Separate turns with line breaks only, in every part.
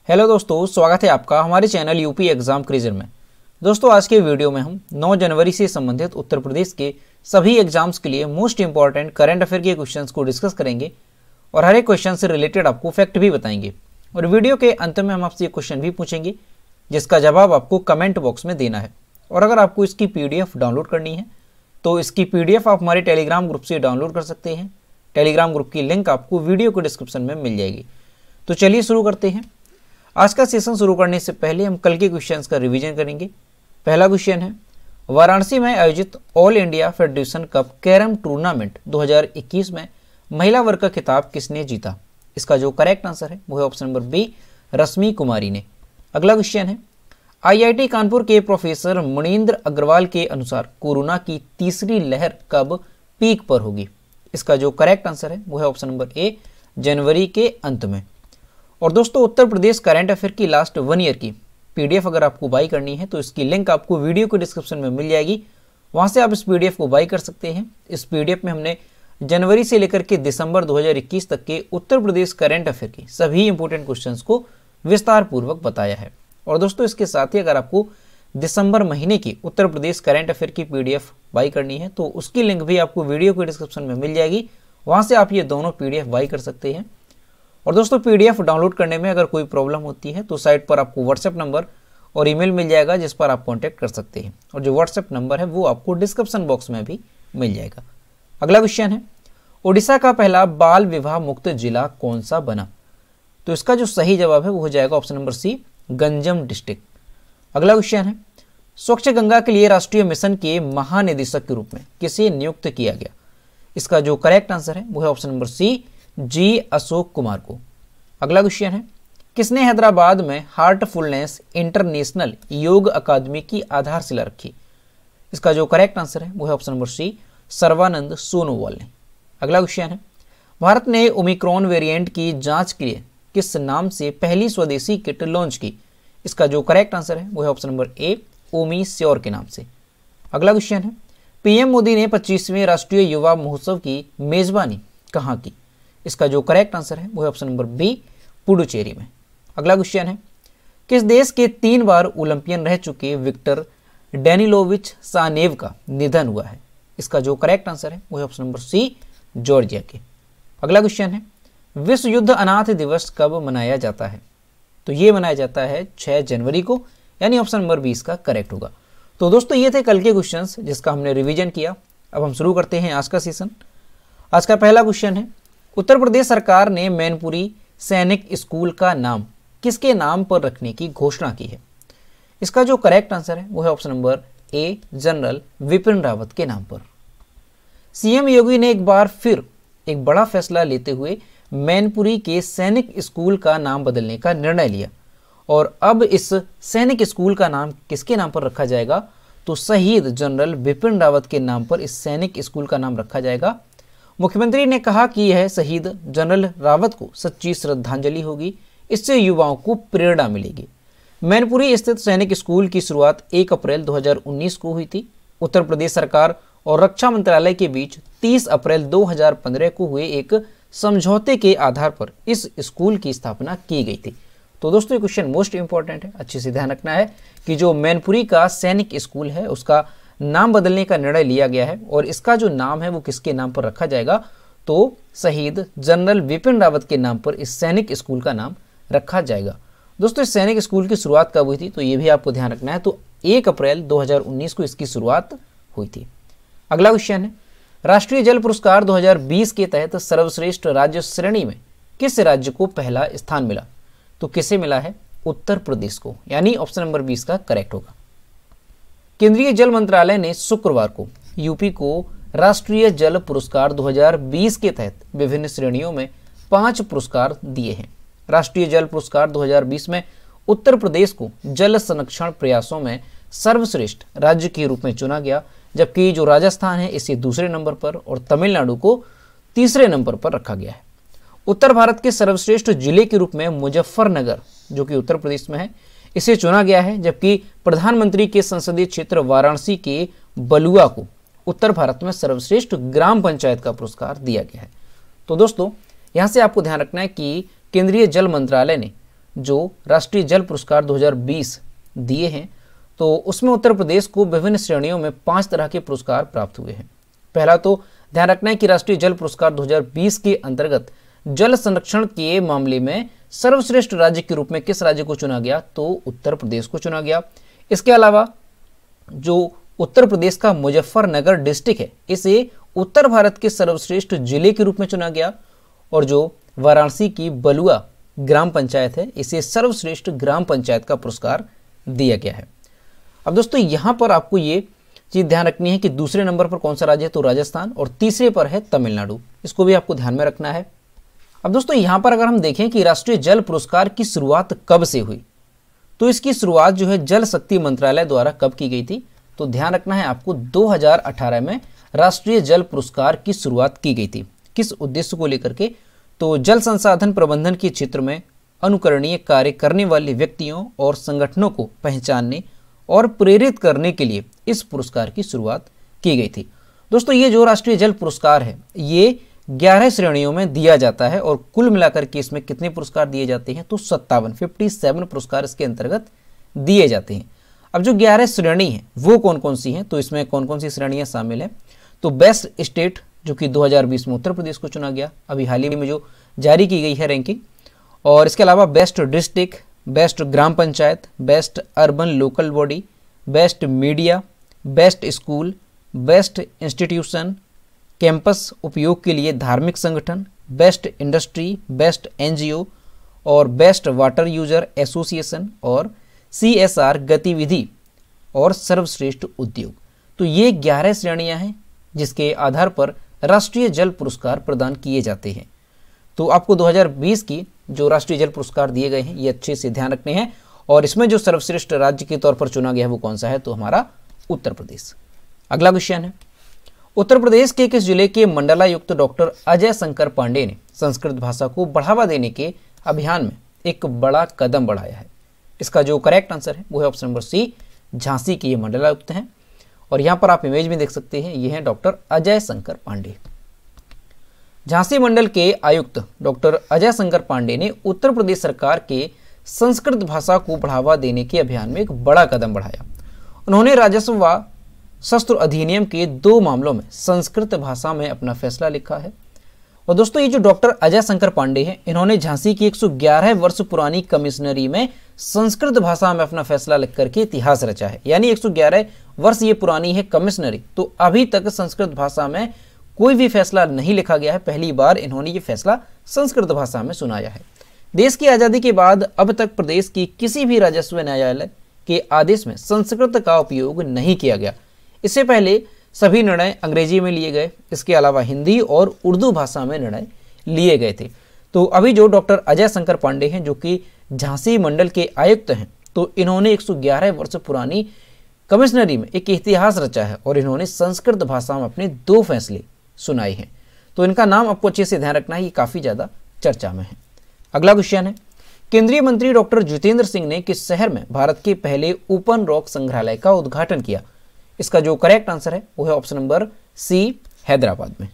Hello दोस्तों, स्वागत है आपका हमारे चैनल यूपी एग्जाम क्रिजर में। दोस्तों, आज के वीडियो में हम 9 जनवरी से संबंधित उत्तर प्रदेश के सभी एग्जाम्स के लिए मोस्ट इंपॉर्टेंट करंट अफेयर के क्वेश्चंस को डिस्कस करेंगे और हर एक क्वेश्चन से रिलेटेड आपको फैक्ट भी बताएंगे। और वीडियो के अंत में हम आपसे एक क्वेश्चन भी पूछेंगे जिसका जवाब आपको कमेंट बॉक्स में देना है। और अगर आपको इसकी PDF डाउनलोड करनी है तो इसकी PDF आप हमारे टेलीग्राम ग्रुप से डाउनलोड कर सकते हैं। टेलीग्राम ग्रुप की लिंक आपको वीडियो के डिस्क्रिप्शन में मिल जाएगी। तो चलिए शुरू करते हैं। आज का सेशन शुरू करने से पहले हम कल के क्वेश्चंस का रिवीजन करेंगे। पहला क्वेश्चन है, वाराणसी में आयोजित all India federation cup carrom tournament 2021 में महिला वर्ग का खिताब किसने जीता? इसका जो करेक्ट आंसर है वो है ऑप्शन नंबर बी, रश्मि कुमारी ने। अगला क्वेश्चन है, IIT कानपुर के प्रोफेसर मणिंद्र अग्रवाल के अनुसार कोरोना की तीसरी लहर कब पीक पर होगी? इसका जो करेक्ट आंसर है वो है ऑप्शन नंबर ए, जनवरी के अंत में। और दोस्तों, उत्तर प्रदेश करंट अफेयर की लास्ट 1 ईयर की PDF अगर आपको बाई करनी है तो इसकी लिंक आपको वीडियो के डिस्क्रिप्शन में मिल जाएगी। वहां से आप इस PDF को बाई कर सकते हैं। इस PDF में हमने जनवरी से लेकर के दिसंबर 2021 तक के उत्तर प्रदेश करंट अफेयर की सभी इंपॉर्टेंट क्वेश्चंस को विस्तार पूर्वक बताया है। और दोस्तों, इसके साथ ही अगर आपको दिसंबर महीने की उत्तर प्रदेश करंट अफेयर की PDF बाई करनी है तो उसकी लिंक भी आपको वीडियो के डिस्क्रिप्शन में मिल जाएगी। वहां से आप ये दोनों PDF बाई कर सकते हैं। और दोस्तों, PDF डाउनलोड करने में अगर कोई प्रॉब्लम होती है तो साइट पर आपको WhatsApp नंबर और ईमेल मिल जाएगा जिस पर आप कांटेक्ट कर सकते हैं। और जो WhatsApp नंबर है वो आपको डिस्क्रिप्शन बॉक्स में भी मिल जाएगा। अगला क्वेश्चन है, ओडिशा का पहला बाल विवाह मुक्त जिला कौन सा बना? तो इसका जो सही जवाब है वो हो जाएगा option number c, Ganjam district. अगला क्वेश्चन है, स्वच्छ गंगा के लिए राष्ट्रीय मिशन के महानिदेशक के रूप में किसे नियुक्त किया गया? इसका जो करेक्ट आंसर है वो है ऑप्शन नंबर सी, जी अशोक कुमार को। अगला क्वेश्चन है, किसने हैदराबाद में हार्टफुलनेस इंटरनेशनल योग अकादमी की आधारशिला रखी? इसका जो करेक्ट आंसर है वो है option number c, Sarbananda Sonowal ने। अगला क्वेश्चन है, भारत ने ओमिक्रॉन वेरिएंट की जांच के लिए किस नाम से पहली स्वदेशी किट लॉन्च की? इसका जो करेक्ट आंसर है वो है option number A, Omi sure के नाम से। अगला क्वेश्चन है, PM मोदी ने 25वें राष्ट्रीय युवा महोत्सव की मेजबानी कहाँ की? इसका जो करेक्ट आंसर है वो है ऑप्शन नंबर बी, पुडुचेरी में। अगला क्वेश्चन है, किस देश के 3 बार ओलंपियन रह चुके विक्टर डेनिलोविच सानेव का निधन हुआ है? इसका जो करेक्ट आंसर है वो है ऑप्शन नंबर सी, जॉर्जिया के। अगला क्वेश्चन है, विश्व युद्ध अनाथ दिवस कब मनाया जाता है? तो ये मनाया जाता है 6 जनवरी को, यानी ऑप्शन नंबर 20 का करेक्ट होगा। तो दोस्तों, ये थे कल के क्वेश्चंस जिसका हमने रिवीजन किया। अब हम शुरू करते हैं आज का सेशन। आज का पहला क्वेश्चन है, उत्तर प्रदेश सरकार ने मैनपुरी सैनिक स्कूल का नाम किसके नाम पर रखने की घोषणा की है? इसका जो करेक्ट आंसर है वो है option number A, general Vipin Rawat के नाम पर। CM योगी ने एक बार फिर एक बड़ा फैसला लेते हुए मैनपुरी के सैनिक स्कूल का नाम बदलने का निर्णय लिया। और अब इस सैनिक स्कूल का नाम किसके नाम पर रखा जाएगा? तो शहीद जनरल विपिन रावत के नाम पर इस सैनिक स्कूल का नाम रखा जाएगा। मुख्यमंत्री ने कहा कि यह शहीद जनरल रावत को सच्ची श्रद्धांजलि होगी, इससे युवाओं को प्रेरणा मिलेगी। मैनपुरी स्थित सैनिक स्कूल की शुरुआत 1 अप्रैल 2019 को हुई थी। उत्तर प्रदेश सरकार और रक्षा मंत्रालय के बीच 30 अप्रैल 2015 को हुए एक समझौते के आधार पर इस स्कूल की स्थापना की गई थी। तो दोस्तों, ये क्वेश्चन मोस्ट इंपॉर्टेंट है, अच्छे से ध्यान रखना है कि जो मैनपुरी का सैनिक स्कूल है उसका नाम बदलने का निर्णय लिया गया है और इसका जो नाम है वो किसके नाम पर रखा जाएगा? तो शहीद जनरल विपिन रावत के नाम पर इस सैनिक स्कूल का नाम रखा जाएगा। दोस्तों, इस सैनिक स्कूल की शुरुआत कब हुई थी तो ये भी आपको ध्यान रखना है। तो 1 अप्रैल 2019 को इसकी शुरुआत हुई थी। अगला क्वेश्चन है, राष्ट्रीय जल पुरस्कार 2020 के तहत सर्वश्रेष्ठ राज्य श्रेणी में किस राज्य को पहला स्थान मिला? तो किसे मिला है? उत्तर प्रदेश को, यानी ऑप्शन नंबर 20 का करेक्ट होगा। केंद्रीय जल मंत्रालय ने शुक्रवार को यूपी को राष्ट्रीय जल पुरस्कार 2020 के तहत विभिन्न श्रेणियों में 5 पुरस्कार दिए हैं। राष्ट्रीय जल पुरस्कार 2020 में उत्तर प्रदेश को जल संरक्षण प्रयासों में सर्वश्रेष्ठ राज्य के रूप में चुना गया, जबकि जो राजस्थान है इसे दूसरे नंबर पर और तमिलनाडु को तीसरे नंबर पर रखा गया है। उत्तर भारत के सर्वश्रेष्ठ जिले के रूप में मुजफ्फरनगर, जो कि उत्तर प्रदेश में है, इसे चुना गया है, जबकि प्रधानमंत्री के संसदीय क्षेत्र वाराणसी के बलुआ को उत्तर भारत में सर्वश्रेष्ठ ग्राम पंचायत का पुरस्कार दिया गया है। तो दोस्तों, यहाँ से आपको ध्यान रखना है कि केंद्रीय जल मंत्रालय ने जो राष्ट्रीय जल पुरस्कार 2020 दिए हैं, तो उसमें उत्तर प्रदेश को विभिन्न श्रेणियों में 5 तरह के पुरस्कार प्राप्त हुए हैं। पहला तो ध्यान रखना है कि राष्ट्रीय जल पुरस्कार 2020 के अंतर्गत जल संरक्षण के मामले में सर्वश्रेष्ठ राज्य के रूप में किस राज्य को चुना गया, तो उत्तर प्रदेश को चुना गया। इसके अलावा जो उत्तर प्रदेश का मुजफ्फरनगर डिस्ट्रिक्ट है, इसे उत्तर भारत के सर्वश्रेष्ठ जिले के रूप में चुना गया। और जो वाराणसी की बलुआ ग्राम पंचायत है, इसे सर्वश्रेष्ठ ग्राम पंचायत का पुरस्कार दिया गया है। अब दोस्तों यहाँ पर आपको ये चीज ध्यान रखनी है कि दूसरे नंबर पर कौन सा राज्य है, तो राजस्थान, और तीसरे पर है तमिलनाडु। इसको भी आपको ध्यान में रखना है। अब दोस्तों यहाँ पर अगर हम देखें कि राष्ट्रीय जल पुरस्कार की शुरुआत कब से हुई, तो इसकी शुरुआत जो है जल शक्ति मंत्रालय द्वारा कब की गई थी, तो ध्यान रखना है आपको 2018 में राष्ट्रीय जल पुरस्कार की शुरुआत की गई थी। किस उद्देश्य को लेकर के, तो जल संसाधन प्रबंधन के क्षेत्र में अनुकरणीय कार्य करने वाले व्यक्तियों और संगठनों को पहचानने और प्रेरित करने के लिए इस पुरस्कार की शुरुआत की गई थी। दोस्तों ये जो राष्ट्रीय जल पुरस्कार है, ये 11 श्रेणियों में दिया जाता है और कुल मिलाकर के इसमें कितने पुरस्कार दिए जाते हैं, तो 57 पुरस्कार इसके अंतर्गत दिए जाते हैं। अब जो 11 श्रेणी हैं वो कौन कौन सी हैं, तो इसमें कौन कौन सी श्रेणियां शामिल हैं, तो बेस्ट स्टेट जो कि 2020 में उत्तर प्रदेश को चुना गया, अभी हाल ही में जो जारी की गई है रैंकिंग। और इसके अलावा बेस्ट डिस्ट्रिक्ट, बेस्ट ग्राम panchayat, best urban local body, best media, best school, best institution, campus उपयोग के लिए धार्मिक संगठन, बेस्ट इंडस्ट्री, बेस्ट एनजीओ और बेस्ट वाटर यूजर एसोसिएशन और CSR गतिविधि और सर्वश्रेष्ठ उद्योग। तो ये 11 श्रेणियां हैं जिसके आधार पर राष्ट्रीय जल पुरस्कार प्रदान किए जाते हैं। तो आपको 2020 की जो राष्ट्रीय जल पुरस्कार दिए गए हैं ये अच्छे से ध्यान रखने हैं। और इसमें जो सर्वश्रेष्ठ राज्य के तौर पर चुना गया है वो कौन सा है, तो हमारा उत्तर प्रदेश। अगला क्वेश्चन है, उत्तर प्रदेश के किस जिले के मंडलायुक्त डॉक्टर अजय शंकर पांडे ने संस्कृत भाषा को बढ़ावा देने के अभियान में एक बड़ा कदम बढ़ाया है? इसका जो करेक्ट आंसर है वो है ऑप्शन नंबर सी, झांसी के ये मंडलायुक्त हैं। और यहाँ पर आप इमेज में देख सकते हैं, ये हैं डॉक्टर अजय शंकर पांडे। झांसी मंडल के आयुक्त डॉक्टर अजय शंकर पांडे ने उत्तर प्रदेश सरकार के संस्कृत भाषा को बढ़ावा देने के अभियान में एक बड़ा कदम बढ़ाया। उन्होंने राजस्व व शस्त्र अधिनियम के 2 मामलों में संस्कृत भाषा में अपना फैसला लिखा है। और दोस्तों ये जो डॉक्टर अजय शंकर पांडे हैं, इन्होंने झांसी की 111 वर्ष पुरानी कमिश्नरी में संस्कृत भाषा में अपना फैसला लिख करके इतिहास रचा है। यानी 111 वर्ष ये पुरानी है कमिश्नरी, तो अभी तक संस्कृत भाषा में कोई भी फैसला नहीं लिखा गया है। पहली बार इन्होंने ये फैसला संस्कृत भाषा में सुनाया है। देश की आज़ादी के बाद अब तक प्रदेश की किसी भी राजस्व न्यायालय के आदेश में संस्कृत का उपयोग नहीं किया गया। इससे पहले सभी निर्णय अंग्रेजी में लिए गए, इसके अलावा हिंदी और उर्दू भाषा में निर्णय लिए गए थे। तो अभी जो डॉक्टर अजय शंकर पांडे हैं जो कि झांसी मंडल के आयुक्त हैं, तो इन्होंने 111 वर्ष पुरानी कमिश्नरी में एक इतिहास रचा है और इन्होंने संस्कृत भाषा में अपने 2 फैसले सुनाए हैं। तो इनका नाम आपको अच्छे से ध्यान रखना है, ये काफ़ी ज़्यादा चर्चा में है। अगला क्वेश्चन है, केंद्रीय मंत्री डॉक्टर जितेंद्र सिंह ने किस शहर में भारत के पहले ओपन रॉक संग्रहालय का उद्घाटन किया? इसका जो करेक्ट आंसर है वो है ऑप्शन नंबर सी, हैदराबाद में।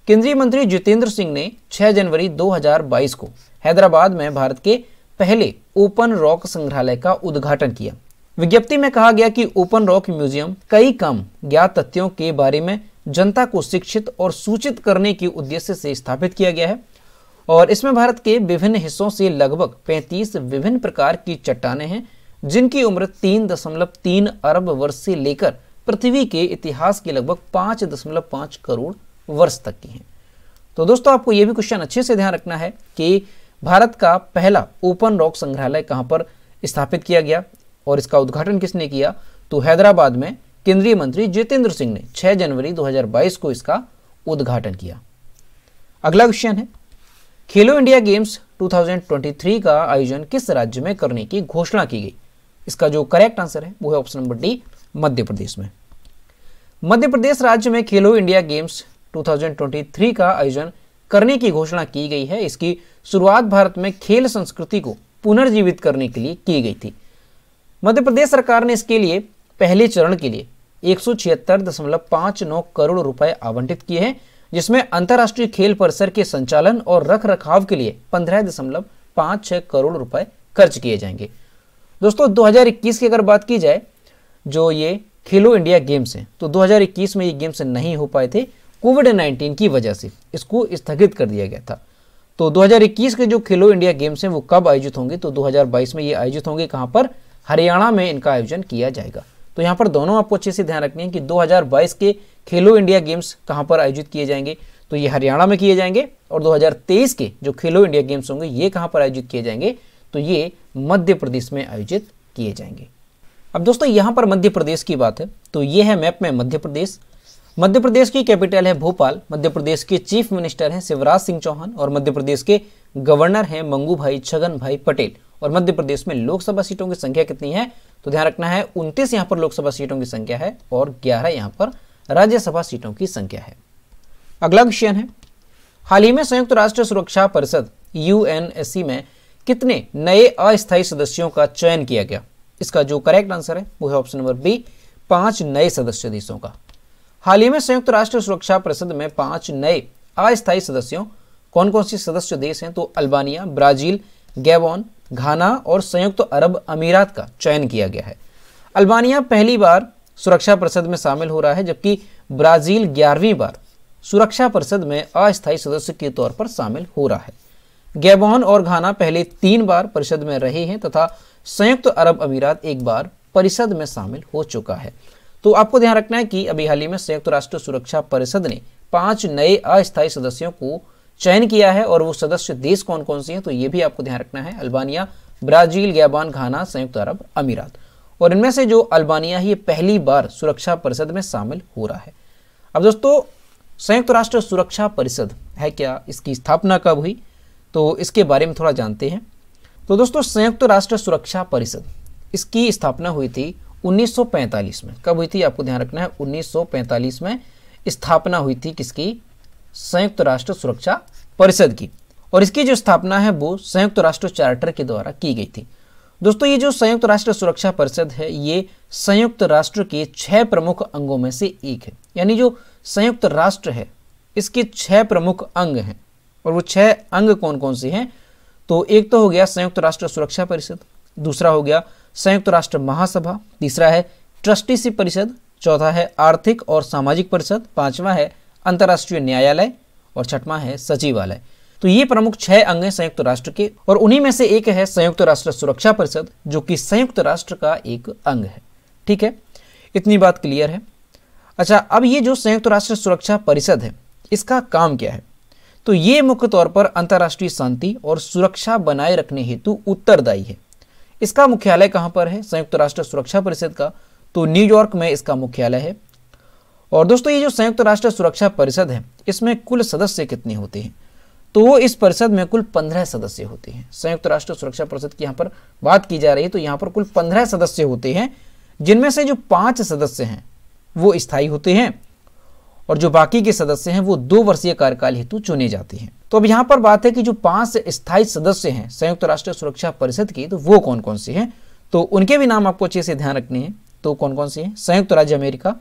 केंद्रीय मंत्री जितेंद्र सिंह ने 6 जनवरी 2022 को हैदराबाद में भारत के पहले ओपन रॉक संग्रहालय का उद्घाटन किया। विज्ञप्ति में कहा गया कि ओपन रॉक म्यूजियम कई कम ज्ञात तथ्यों के बारे में जनता को शिक्षित और सूचित करने के उद्देश्य से स्थापित किया गया है और इसमें भारत के विभिन्न हिस्सों से लगभग 35 विभिन्न प्रकार की चट्टानें हैं जिनकी उम्र 3.3 अरब वर्ष से लेकर पृथ्वी के इतिहास के लगभग 5.5 करोड़ वर्ष तक की हैं। तो दोस्तों आपको यह भी क्वेश्चन अच्छे से ध्यान रखना है कि भारत का पहला ओपन रॉक संग्रहालय कहां पर स्थापित किया गया और इसका उद्घाटन किसने किया? तो हैदराबाद में केंद्रीय मंत्री जितेंद्र सिंह ने 6 जनवरी 2022 को इसका उद्घाटन किया। अगला क्वेश्चन है, खेलो इंडिया गेम्स 2023 का आयोजन किस राज्य में करने की घोषणा की गई? इसका जो करेक्ट आंसर है वो है option number D, Madhya Pradesh में। मध्य प्रदेश राज्य में खेलो इंडिया गेम्स 2023 का आयोजन करने की घोषणा की गई है। इसकी शुरुआत भारत में खेल संस्कृति को पुनर्जीवित करने के लिए की गई थी। मध्य प्रदेश सरकार ने इसके लिए पहले चरण के लिए 176.59 करोड़ रुपए आवंटित किए हैं, जिसमें अंतर्राष्ट्रीय खेल परिसर के संचालन और रख रखाव के लिए 15.5 5-6 करोड़ रुपए खर्च किए जाएंगे। दोस्तों 2021 की अगर बात की जाए, जो ये खेलो इंडिया गेम्स हैं, तो 2021 में ये गेम्स नहीं हो पाए थे कोविड-19 की वजह से, इसको स्थगित कर दिया गया था। तो 2021 के जो खेलो इंडिया गेम्स हैं वो कब आयोजित होंगे, तो 2022 में ये आयोजित होंगे। कहाँ पर? हरियाणा में इनका आयोजन किया जाएगा। तो यहाँ पर दोनों आपको अच्छे से ध्यान रखनी है कि 2022 के खेलो इंडिया गेम्स कहाँ पर आयोजित किए जाएंगे, तो ये हरियाणा में किए जाएंगे। और 2023 के जो खेलो इंडिया गेम्स होंगे ये कहाँ पर आयोजित किए जाएंगे, तो ये मध्य प्रदेश में आयोजित किए जाएंगे। अब दोस्तों यहाँ पर मध्य प्रदेश की बात है, तो ये है मैप में मध्य प्रदेश। मध्य प्रदेश की कैपिटल है भोपाल। मध्य प्रदेश के चीफ मिनिस्टर हैं शिवराज सिंह चौहान और मध्य प्रदेश के गवर्नर हैं मंगू भाई छगन भाई पटेल। और मध्य प्रदेश में लोकसभा सीटों की संख्या कितनी है, तो ध्यान रखना है 29 यहाँ पर लोकसभा सीटों की संख्या है और 11 यहाँ पर राज्यसभा सीटों की संख्या है। अगला क्वेश्चन है, हाल ही में संयुक्त राष्ट्र सुरक्षा परिषद यूएनएससी में कितने नए अस्थायी सदस्यों का चयन किया गया? इसका जो करेक्ट आंसर है वो है ऑप्शन नंबर बी, 5 नए सदस्य देशों का। हाल ही में संयुक्त राष्ट्र सुरक्षा परिषद में 5 नए अस्थायी सदस्यों, कौन कौन से सदस्य देश हैं, तो अल्बानिया, ब्राजील, गैबोन, घाना और संयुक्त अरब अमीरात का चयन किया गया है। अल्बानिया पहली बार सुरक्षा परिषद में शामिल हो रहा है, जबकि ब्राजील 11वीं बार सुरक्षा परिषद में अस्थायी सदस्य के तौर पर शामिल हो रहा है। गैबोन और घाना पहले 3 बार परिषद में रहे हैं तथा संयुक्त अरब अमीरात 1 बार परिषद में शामिल हो चुका है। तो आपको ध्यान रखना है कि अभी हाल ही में संयुक्त राष्ट्र सुरक्षा परिषद ने 5 नए अस्थायी सदस्यों को चयन किया है और वो सदस्य देश कौन कौन से हैं, तो ये भी आपको ध्यान रखना है, अल्बानिया, ब्राजील, गैबोन, घाना, संयुक्त अरब अमीरात। और इनमें से जो अल्बानिया है ये पहली बार सुरक्षा परिषद में शामिल हो रहा है। अब दोस्तों संयुक्त राष्ट्र सुरक्षा परिषद है क्या, इसकी स्थापना कब हुई, तो इसके बारे में थोड़ा जानते हैं। तो दोस्तों संयुक्त राष्ट्र सुरक्षा परिषद इसकी स्थापना हुई थी 1945 में। कब हुई थी, आपको ध्यान रखना है 1945 में स्थापना हुई थी किसकी, संयुक्त राष्ट्र सुरक्षा परिषद की। और इसकी जो स्थापना है वो संयुक्त राष्ट्र चार्टर के द्वारा की गई थी। दोस्तों ये जो संयुक्त राष्ट्र सुरक्षा परिषद है ये संयुक्त राष्ट्र के 6 प्रमुख अंगों में से एक है। यानी जो संयुक्त राष्ट्र है इसके 6 प्रमुख अंग हैं। और वो 6 अंग कौन कौन से हैं, तो एक तो हो गया संयुक्त राष्ट्र सुरक्षा परिषद, दूसरा हो गया संयुक्त राष्ट्र महासभा, तीसरा है ट्रस्टीशिप परिषद, चौथा है आर्थिक और सामाजिक परिषद, पांचवा है अंतर्राष्ट्रीय न्यायालय और छठवां है सचिवालय। तो ये प्रमुख 6 अंग हैं संयुक्त राष्ट्र के और उन्हीं में से एक है संयुक्त राष्ट्र सुरक्षा परिषद जो कि संयुक्त राष्ट्र का एक अंग है। ठीक है, इतनी बात क्लियर है। अच्छा, अब ये जो संयुक्त राष्ट्र सुरक्षा परिषद है इसका काम क्या है, तो ये मुख्य तौर पर अंतर्राष्ट्रीय शांति और सुरक्षा बनाए रखने हेतु उत्तरदायी है। इसका मुख्यालय कहाँ पर है संयुक्त राष्ट्र सुरक्षा परिषद का, तो न्यूयॉर्क में इसका मुख्यालय है। और दोस्तों ये जो संयुक्त राष्ट्र सुरक्षा परिषद है इसमें कुल सदस्य कितने होते हैं, तो इस परिषद में कुल 15 सदस्य होते हैं। संयुक्त राष्ट्र सुरक्षा परिषद की यहाँ पर बात की जा रही है तो यहाँ पर कुल 15 सदस्य होते हैं, जिनमें से जो 5 सदस्य हैं वो स्थायी होते हैं और जो बाकी के सदस्य हैं वो 2 वर्षीय कार्यकाल हेतु चुने जाते हैं। तो अब यहाँ पर बात है कि जो 5 स्थायी सदस्य हैं संयुक्त राष्ट्र सुरक्षा परिषद के, तो वो कौन कौन से हैं, तो उनके भी नाम आपको अच्छे से ध्यान रखने हैं। तो कौन कौन से हैं, संयुक्त राज्य अमेरिका,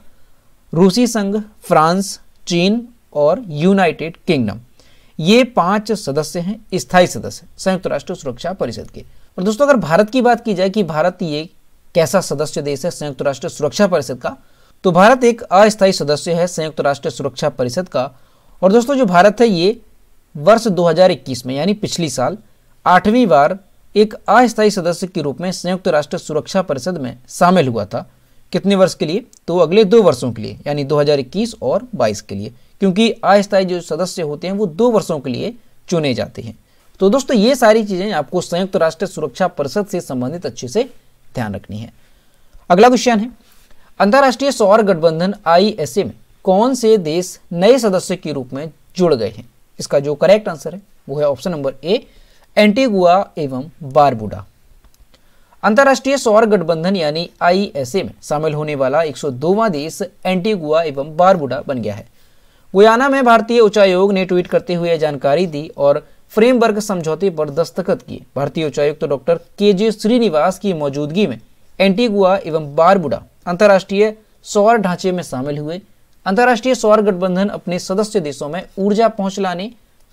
रूसी संघ, फ्रांस, चीन और यूनाइटेड किंगडम। ये 5 सदस्य हैं स्थायी सदस्य संयुक्त राष्ट्र सुरक्षा परिषद के। और दोस्तों अगर भारत की बात की जाए कि भारत ये कैसा सदस्य देश है संयुक्त राष्ट्र सुरक्षा परिषद का, तो भारत एक अस्थायी सदस्य है संयुक्त राष्ट्र सुरक्षा परिषद का। और दोस्तों जो भारत है ये वर्ष 2021 में यानी पिछली साल 8वीं बार एक अस्थायी सदस्य के रूप में संयुक्त राष्ट्र सुरक्षा परिषद में शामिल हुआ था। कितने वर्ष के लिए, तो अगले 2 वर्षों के लिए यानी 2021 और 22 के लिए, क्योंकि अस्थायी जो सदस्य होते हैं वो 2 वर्षों के लिए चुने जाते हैं। तो दोस्तों ये सारी चीजें आपको संयुक्त राष्ट्र सुरक्षा परिषद से संबंधित अच्छे से ध्यान रखनी है। अगला क्वेश्चन है, अंतर्राष्ट्रीय सौर गठबंधन ISA में कौन से देश नए सदस्य के रूप में जुड़ गए हैं? इसका जो करेक्ट आंसर है वो है ऑप्शन नंबर ए, एंटीगुआ एवं बारबुडा। अंतर्राष्ट्रीय सौर गठबंधन यानी ISA में शामिल होने वाला 102वां देश एंटीगुआ एवं बारबुडा बन गया है। गुयाना में भारतीय उच्चायोग ने ट्वीट करते हुए जानकारी दी और फ्रेमवर्क समझौते पर दस्तखत किए। भारतीय उच्चायुक्त डॉक्टर KJ श्रीनिवास की मौजूदगी में एंटीगुआ एवं बारबुडा अंतर्राष्ट्रीय सौर ढांचे में शामिल हुए। अंतर्राष्ट्रीय सौर गठबंधन अपने सदस्य देशों में ऊर्जा पहुंच लाने,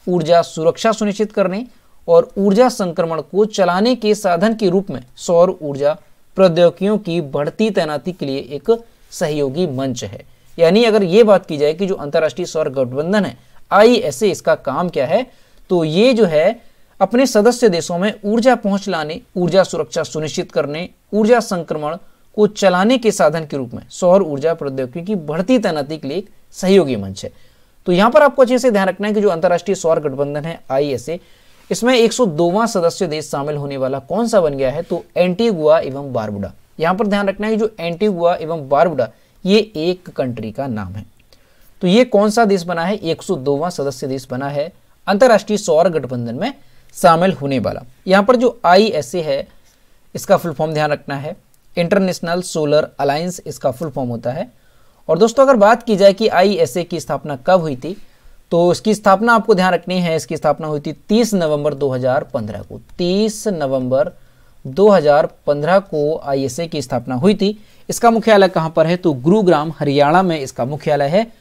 ऊर्जा सुरक्षा सुनिश्चित करने और ऊर्जा संक्रमण को चलाने के साधन के रूप में सौर ऊर्जा प्रौद्योगिकियों की बढ़ती तैनाती के लिए एक सहयोगी मंच है। यानी अगर ये बात की जाए कि जो अंतर्राष्ट्रीय सौर गठबंधन है ISA, इसका काम क्या है, तो ये जो है अपने सदस्य देशों में ऊर्जा पहुंच लाने, ऊर्जा सुरक्षा सुनिश्चित करने, ऊर्जा संक्रमण को चलाने के साधन के रूप में सौर ऊर्जा प्रौद्योगिकी की बढ़ती तैनाती के लिए एक सहयोगी मंच है। तो यहां पर आपको अच्छे से ध्यान रखना है कि जो अंतर्राष्ट्रीय सौर गठबंधन है ISA, इसमें 102वां सदस्य देश शामिल होने वाला कौन सा बन गया है, तो एंटीगुआ एवं बारबुडा। यहां पर ध्यान रखना है कि जो एंटीगुआ एवं बारबुडा ये एक कंट्री का नाम है। तो ये कौन सा देश बना है, 102वां सदस्य देश बना है अंतर्राष्ट्रीय सौर गठबंधन में शामिल होने वाला। यहां पर जो ISA है इसका फुल फॉर्म ध्यान रखना है, इंटरनेशनल सोलर अलायंस इसका फुल फॉर्म होता है। और दोस्तों अगर बात की जाए कि ISA की स्थापना कब हुई थी, तो इसकी स्थापना आपको ध्यान रखनी है, इसकी स्थापना हुई थी 30 नवंबर 2015 को। 30 नवंबर 2015 को ISA की स्थापना हुई थी। इसका मुख्यालय कहां पर है, तो गुरुग्राम हरियाणा में इसका मुख्यालय है।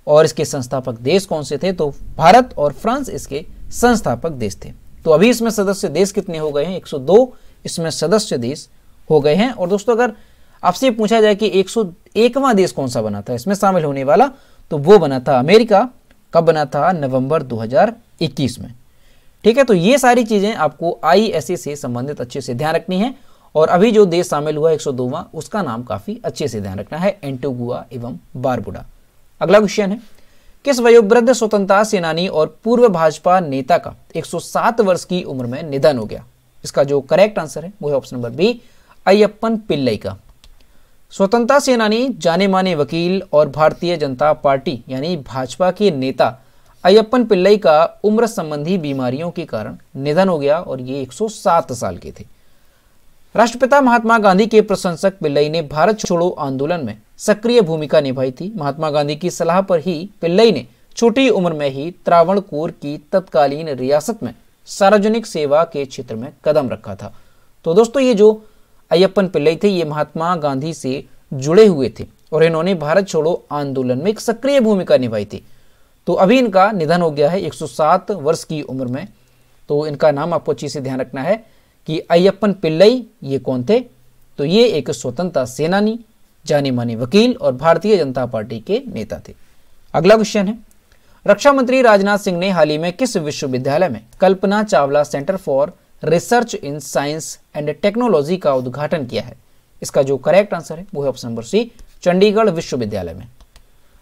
और इसके संस्थापक देश कौन से थे, तो भारत और फ्रांस इसके संस्थापक देश थे। तो अभी इसमें सदस्य देश कितने हो गए हैं, 102 इसमें सदस्य देश हो गए हैं। और दोस्तों अगर आपसे पूछा जाए कि 101वां देश कौन सा बना था इसमें शामिल होने वाला, तो वो बना था अमेरिका। कब बना था, नवंबर 2021 में। ठीक है, तो ये सारी चीजें आपको ISA से संबंधित अच्छे से ध्यान रखनी है। और अभी जो देश शामिल हुआ 102वां, उसका नाम काफी अच्छे से ध्यान रखना है, एंटीगुआ एवं बारबुडा। अगला क्वेश्चन है, किस वयोवृद्ध स्वतंत्रता सेनानी और पूर्व भाजपा नेता का 107 वर्ष की उम्र में निधन हो गया? इसका जो करेक्ट आंसर है वो है option number b, Ayyappan Pillai का। स्वतंत्रता सेनानी, जाने माने वकील और भारतीय जनता पार्टी यानी भाजपा के नेता अय्यप्पन पिल्लई का उम्र संबंधी बीमारियों के कारण निधन हो गया और ये 107 साल के थे। राष्ट्रपिता महात्मा गांधी के प्रशंसक पिल्लई ने भारत छोड़ो आंदोलन में सक्रिय भूमिका निभाई थी। महात्मा गांधी की सलाह पर ही पिल्लई ने छोटी उम्र में ही त्रावणकोर की तत्कालीन रियासत में सार्वजनिक सेवा के क्षेत्र में कदम रखा था। तो दोस्तों ये जो अय्यप्पन पिल्लई थे ये महात्मा गांधी से जुड़े हुए थे और इन्होंने भारत छोड़ो आंदोलन में एक सक्रिय भूमिका निभाई थी। तो अभी इनका निधन हो गया है 107 वर्ष की उम्र में। तो इनका नाम आपको अच्छे से ध्यान रखना है कि अय्यप्पन पिल्लई ये कौन थे, तो ये एक स्वतंत्रता सेनानी, जाने माने वकील और भारतीय जनता पार्टी के नेता थे। अगला क्वेश्चन है, रक्षा मंत्री राजनाथ सिंह ने हाल ही में किस विश्वविद्यालय में Kalpana Chawla centre for research in science and technology का उद्घाटन किया है? इसका जो करेक्ट आंसर है वो है ऑप्शन नंबर सी, चंडीगढ़ विश्वविद्यालय में।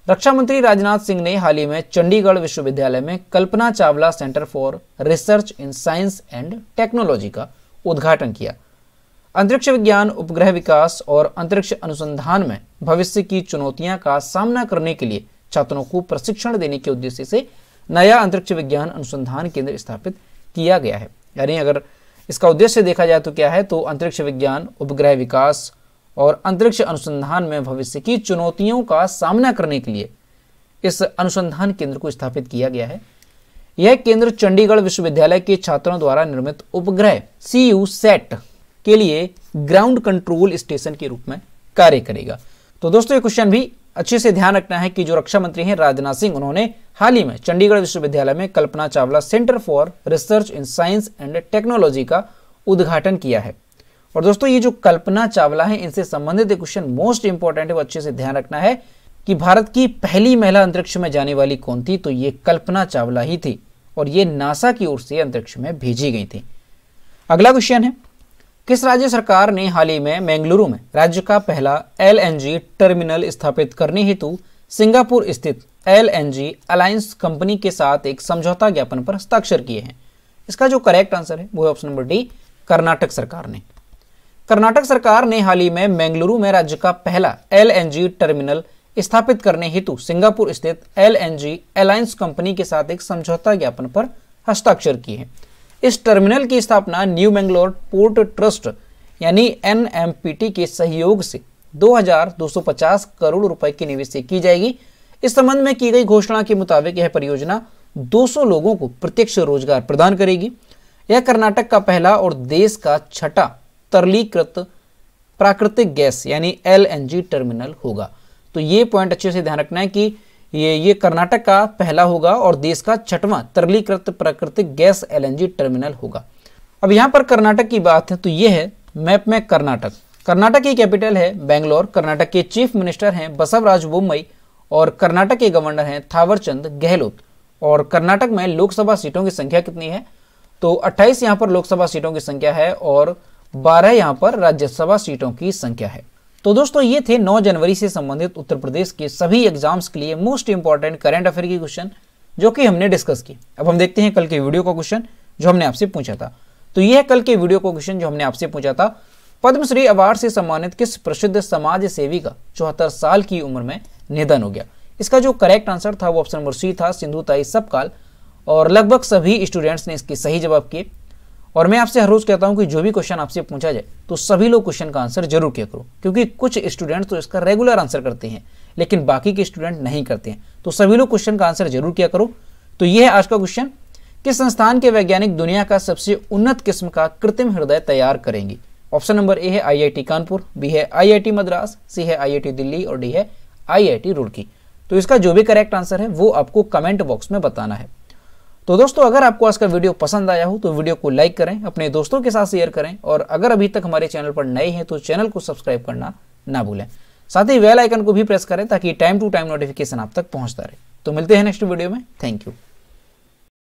रक्षा मंत्री राजनाथ सिंह ने हाल ही में चंडीगढ़ विश्वविद्यालय में Kalpana Chawla centre for research in science and technology का उद्घाटन किया। अंतरिक्ष विज्ञान, उपग्रह विकास और अंतरिक्ष अनुसंधान में भविष्य की चुनौतियों का सामना करने के लिए छात्रों को प्रशिक्षण देने के उद्देश्य से नया अंतरिक्ष विज्ञान अनुसंधान केंद्र स्थापित किया गया है। यानी अगर इसका उद्देश्य देखा जाए तो क्या है, तो अंतरिक्ष विज्ञान, उपग्रह विकास और अंतरिक्ष अनुसंधान में भविष्य की चुनौतियों का सामना करने के लिए इस अनुसंधान केंद्र को स्थापित किया गया है। यह केंद्र चंडीगढ़ विश्वविद्यालय के छात्रों द्वारा निर्मित उपग्रह CuSat के लिए ग्राउंड कंट्रोल स्टेशन के रूप में कार्य करेगा। तो दोस्तों ये क्वेश्चन भी अच्छे से ध्यान रखना है कि जो रक्षा मंत्री हैं राजनाथ सिंह, उन्होंने हाल ही में चंडीगढ़ विश्वविद्यालय में Kalpana Chawla centre for research in science and technology का उद्घाटन किया है। और दोस्तों ये जो कल्पना चावला है इनसे संबंधित एक क्वेश्चन मोस्ट इंपॉर्टेंट है, वो अच्छे से ध्यान रखना है कि भारत की पहली महिला अंतरिक्ष में जाने वाली कौन थी, तो ये कल्पना चावला ही थी और ये नासा की ओर से अंतरिक्ष में भेजी गई थी। अगला क्वेश्चन है, किस राज्य सरकार ने हाल ही में बेंगलुरु में राज्य का पहला LNG टर्मिनल स्थापित करने हेतु सिंगापुर स्थित LNG अलायंस कंपनी के साथ एक समझौता ज्ञापन पर हस्ताक्षर किए हैं? इसका जो करेक्ट आंसर है वो है ऑप्शन नंबर डी, कर्नाटक सरकार ने। कर्नाटक सरकार ने हाल ही में बेंगलुरु में राज्य का पहला LNG टर्मिनल स्थापित करने हेतु सिंगापुर स्थित LNG अलायंस कंपनी के साथ एक समझौता ज्ञापन पर हस्ताक्षर किए हैं। इस टर्मिनल की स्थापना न्यू बेंगलोर पोर्ट ट्रस्ट यानी NMPT के सहयोग से 2250 करोड़ रुपए के निवेश से की जाएगी। इस संबंध में की गई घोषणा के मुताबिक यह परियोजना 200 लोगों को प्रत्यक्ष रोजगार प्रदान करेगी। यह कर्नाटक का पहला और देश का छठा तरलीकृत प्राकृतिक गैस यानी LNG टर्मिनल होगा। तो ये पॉइंट अच्छे से ध्यान रखना है कि ये कर्नाटक का पहला होगा और देश का 6वां तरलीकृत प्राकृतिक गैस LNG टर्मिनल होगा। अब यहाँ पर कर्नाटक की बात है तो ये है मैप में कर्नाटक। कर्नाटक की कैपिटल है बेंगलोर। कर्नाटक के चीफ मिनिस्टर हैं बसवराज बोम्मई और कर्नाटक के गवर्नर हैं थावरचंद गहलोत। और कर्नाटक में लोकसभा सीटों की संख्या कितनी है? तो 28 यहाँ पर लोकसभा सीटों की संख्या है और 12 यहाँ पर राज्यसभा सीटों की संख्या है। तो दोस्तों ये थे 9 जनवरी से संबंधित उत्तर प्रदेश के सभी एग्जाम्स के लिए मोस्ट इंपॉर्टेंट करंट अफेयर के क्वेश्चन जो कि हमने डिस्कस किए। अब हम देखते हैं कल के वीडियो का क्वेश्चन जो हमने आपसे पूछा था। तो यह है कल के वीडियो का क्वेश्चन जो हमने आपसे पूछा था, पद्मश्री अवार्ड से सम्मानित किस प्रसिद्ध समाज सेवी का 74 साल की उम्र में निधन हो गया? इसका जो करेक्ट आंसर था वो ऑप्शन नंबर सी था, सिंधुताई सपकाल। और लगभग सभी स्टूडेंट्स ने इसके सही जवाब किए। और मैं आपसे हर रोज कहता हूं कि जो भी क्वेश्चन आपसे पूछा जाए तो सभी लोग क्वेश्चन का आंसर जरूर किया करो, क्योंकि कुछ स्टूडेंट्स तो इसका रेगुलर आंसर करते हैं लेकिन बाकी के स्टूडेंट नहीं करते हैं। तो सभी लोग क्वेश्चन का आंसर जरूर किया करो। तो यह है आज का क्वेश्चन, किस संस्थान के वैज्ञानिक दुनिया का सबसे उन्नत किस्म का कृत्रिम हृदय तैयार करेंगे? ऑप्शन नंबर ए है IIT कानपुर, बी है IIT मद्रास, सी है IIT दिल्ली और डी है IIT रुड़की। तो इसका जो भी करेक्ट आंसर है वो आपको कमेंट बॉक्स में बताना है। तो दोस्तों अगर आपको आज का वीडियो पसंद आया हो तो वीडियो को लाइक करें, अपने दोस्तों के साथ शेयर करें और अगर अभी तक हमारे चैनल पर नए हैं तो चैनल को सब्सक्राइब करना ना भूलें। साथ ही बेल आइकन को भी प्रेस करें ताकि टाइम टू टाइम नोटिफिकेशन आप तक पहुंचता रहे। तो मिलते हैं नेक्स्ट वीडियो में। Thank you.